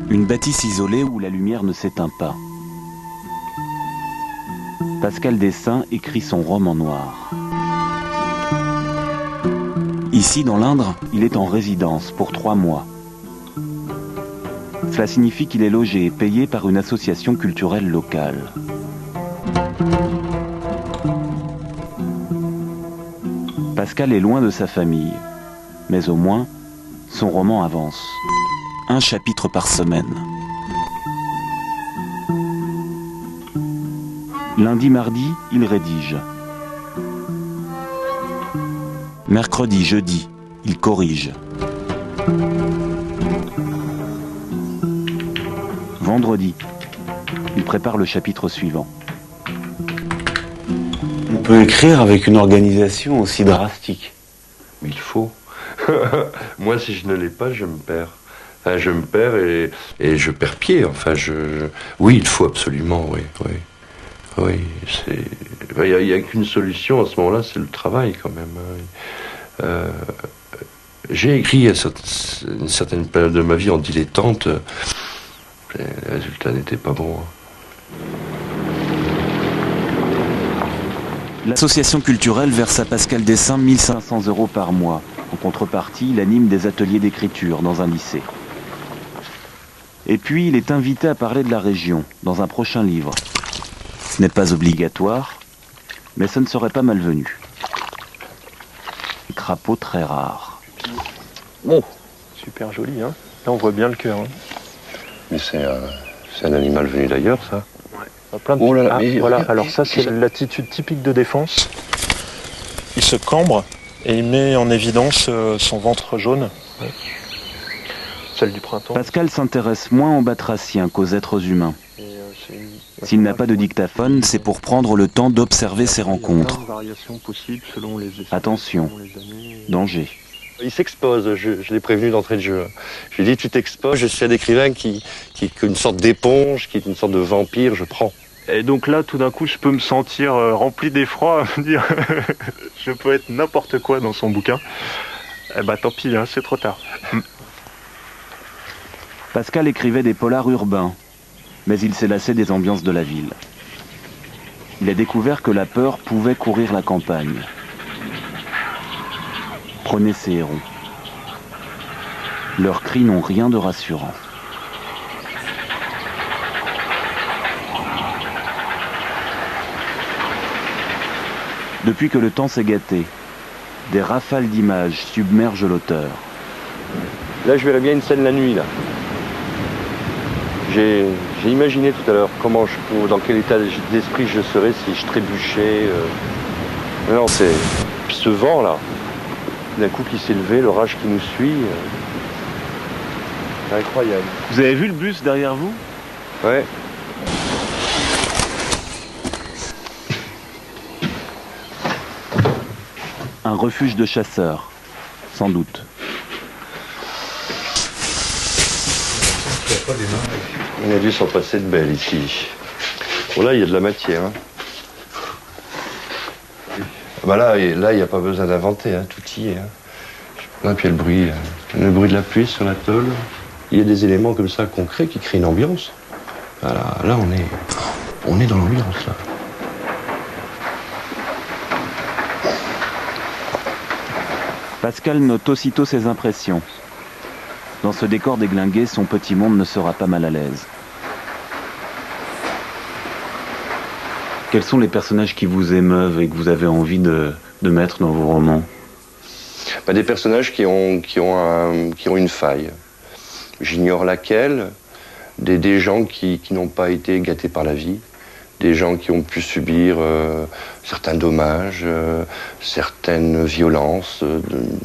Une bâtisse isolée où la lumière ne s'éteint pas. Pascal Dessains écrit son roman noir. Ici, dans l'Indre, il est en résidence pour 3 mois. Cela signifie qu'il est logé et payé par une association culturelle locale. Pascal est loin de sa famille, mais au moins, son roman avance. 1 chapitre par semaine. Lundi, mardi, il rédige. Mercredi, jeudi, il corrige. Vendredi, il prépare le chapitre suivant. On peut écrire avec une organisation aussi drastique. Mais il faut. Moi, si je ne l'ai pas, je me perds. Enfin, je me perds et je perds pied. Enfin, oui, il faut absolument, oui. Oui, il n'y a qu'une solution à ce moment-là, c'est le travail quand même. J'ai écrit à une certaine période de ma vie en dilettante. Les résultats n'étaient pas bons. L'association culturelle verse à Pascal Dessains 1 500 € par mois. En contrepartie, il anime des ateliers d'écriture dans un lycée. Et puis, il est invité à parler de la région dans un prochain livre. Ce n'est pas obligatoire, mais ce ne serait pas malvenu. Un crapaud très rare. Bon, super joli, hein. Là, on voit bien le cœur. Hein. Mais c'est un animal venu d'ailleurs, ça. Plein de... Oh là là, voilà, regarde, alors ça c'est l'attitude typique de défense. Il se cambre et il met en évidence son ventre jaune. Celle du printemps. Pascal s'intéresse moins aux batraciens qu'aux êtres humains. S'il n'a pas de dictaphone, c'est pour prendre le temps d'observer ses rencontres. Attention, danger. Il s'expose, je l'ai prévenu d'entrée de jeu. Je lui ai dit, tu t'exposes, je suis un écrivain qui est une sorte d'éponge, qui est une sorte de vampire, je prends. Et donc là, tout d'un coup, je peux me sentir rempli d'effroi, à me dire, je peux être n'importe quoi dans son bouquin. Eh ben tant pis, hein, c'est trop tard. Pascal écrivait des polars urbains, mais il s'est lassé des ambiances de la ville. Il a découvert que la peur pouvait courir la campagne. Prenez ces hérons. Leurs cris n'ont rien de rassurant. Depuis que le temps s'est gâté, des rafales d'images submergent l'auteur. Là, je verrais bien une scène la nuit, là. J'ai imaginé tout à l'heure dans quel état d'esprit je serais si je trébuchais. Non, c'est... Puis ce vent, là, d'un coup qui s'est levé, l'orage qui nous suit. C'est incroyable. Vous avez vu le bus derrière vous? Ouais. Un refuge de chasseurs, sans doute. On a dû s'en passer de belles ici. Bon, là, il y a de la matière. Hein. Bah là, il n'y a pas besoin d'inventer, hein, tout y est. Hein. Là, puis il y a le bruit de la pluie sur la tôle. Il y a des éléments comme ça concrets qui créent une ambiance. Voilà, là, on est dans l'ambiance, là. Pascal note aussitôt ses impressions. Dans ce décor déglingué, son petit monde ne sera pas mal à l'aise. Quels sont les personnages qui vous émeuvent et que vous avez envie de mettre dans vos romans? Des personnages qui ont une faille. J'ignore laquelle. Des gens qui n'ont pas été gâtés par la vie. Des gens qui ont pu subir certains dommages, certaines violences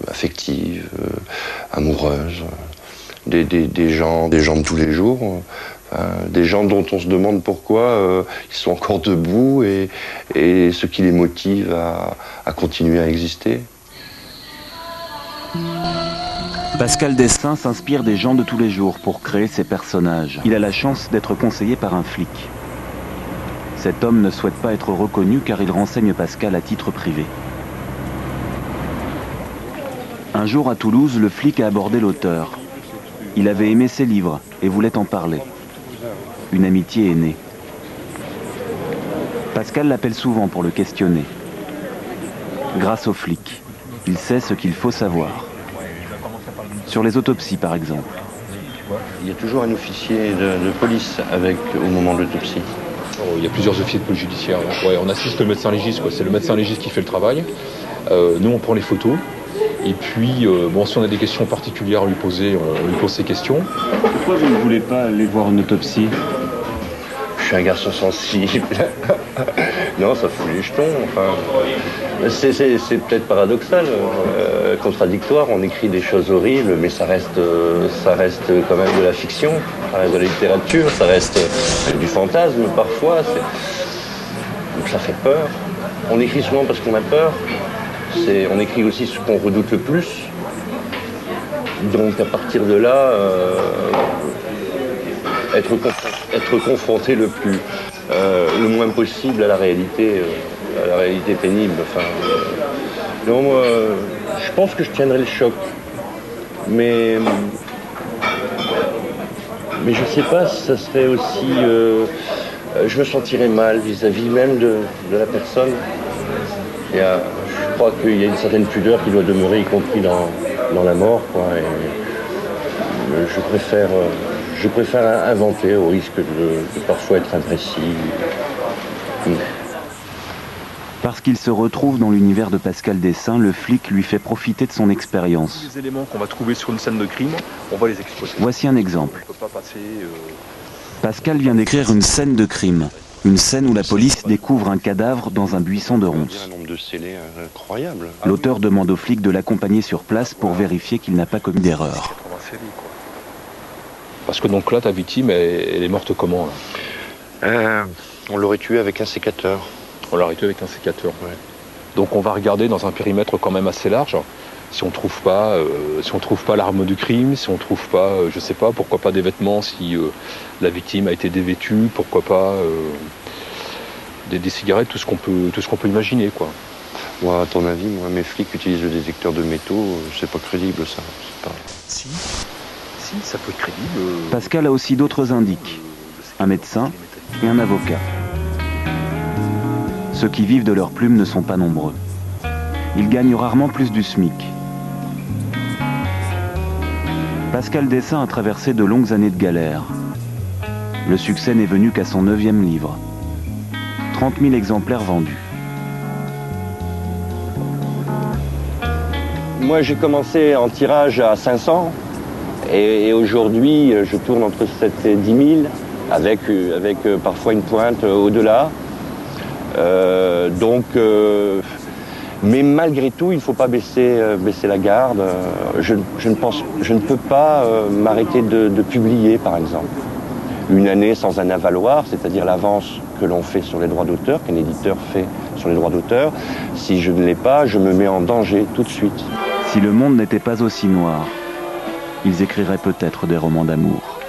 affectives, amoureuses. Des gens de tous les jours. Des gens dont on se demande pourquoi ils sont encore debout et ce qui les motive à continuer à exister. Pascal Dessains s'inspire des gens de tous les jours pour créer ses personnages. Il a la chance d'être conseillé par un flic. Cet homme ne souhaite pas être reconnu car il renseigne Pascal à titre privé. Un jour à Toulouse, le flic a abordé l'auteur. Il avait aimé ses livres et voulait en parler. Une amitié est née. Pascal l'appelle souvent pour le questionner. Grâce au flic, il sait ce qu'il faut savoir. Sur les autopsies, par exemple. Il y a toujours un officier de police au moment de l'autopsie. Il y a plusieurs officiers de police judiciaire. Ouais, on assiste le médecin légiste, quoi. C'est le médecin légiste qui fait le travail. Nous, on prend les photos. Et puis, si on a des questions particulières à lui poser, on lui pose ces questions. Pourquoi vous ne voulez pas aller voir une autopsie? Je suis un garçon sensible. Non, ça fout les jetons. Enfin, c'est peut-être paradoxal, contradictoire. On écrit des choses horribles, mais ça reste quand même de la fiction, ça reste de la littérature, ça reste du fantasme parfois. Donc ça fait peur. On écrit souvent parce qu'on a peur. On écrit aussi ce qu'on redoute le plus. Donc à partir de là, être confronté le moins possible à la réalité pénible. Enfin, non, moi, je pense que je tiendrai le choc, mais je sais pas si ça serait aussi, je me sentirais mal vis-à-vis même de la personne. Je crois qu'il y a une certaine pudeur qui doit demeurer, y compris dans la mort, quoi. Et je préfère inventer au risque de parfois être imprécis. Parce qu'il se retrouve dans l'univers de Pascal Dessin, le flic lui fait profiter de son expérience. Les éléments qu'on va trouver sur une scène de crime, on va les exploiter. Voici un exemple. On peut pas passer, Pascal vient d'écrire une scène de crime. Une scène où la police découvre un cadavre dans un buisson de ronces. Un nombre de scellés incroyable. L'auteur demande au flic de l'accompagner sur place pour vérifier qu'il n'a pas commis d'erreur. Parce que donc là, ta victime, elle est morte comment là? On l'aurait tué avec un sécateur. On l'a arrêtée avec un sécateur. Ouais. Donc on va regarder dans un périmètre quand même assez large. Si on trouve pas l'arme du crime, si on trouve pas, je sais pas, pourquoi pas des vêtements si la victime a été dévêtue, pourquoi pas des cigarettes, tout ce qu'on peut imaginer, quoi. Moi, à ton avis, mes flics utilisent le détecteur de métaux, c'est pas crédible ça. Si, ça peut être crédible. Pascal a aussi d'autres indices. Un médecin et un avocat. Ceux qui vivent de leur plume ne sont pas nombreux. Ils gagnent rarement plus du SMIC. Pascal Dessin a traversé de longues années de galère. Le succès n'est venu qu'à son 9e livre. 30 000 exemplaires vendus. Moi, j'ai commencé en tirage à 500 et aujourd'hui, je tourne entre 7 et 10 000 avec parfois une pointe au-delà. Mais malgré tout, il ne faut pas baisser la garde. Je ne peux pas m'arrêter de publier, par exemple. Une année sans un avaloir, c'est-à-dire l'avance que l'on fait sur les droits d'auteur, qu'un éditeur fait sur les droits d'auteur, si je ne l'ai pas, je me mets en danger tout de suite. Si le monde n'était pas aussi noir, ils écriraient peut-être des romans d'amour.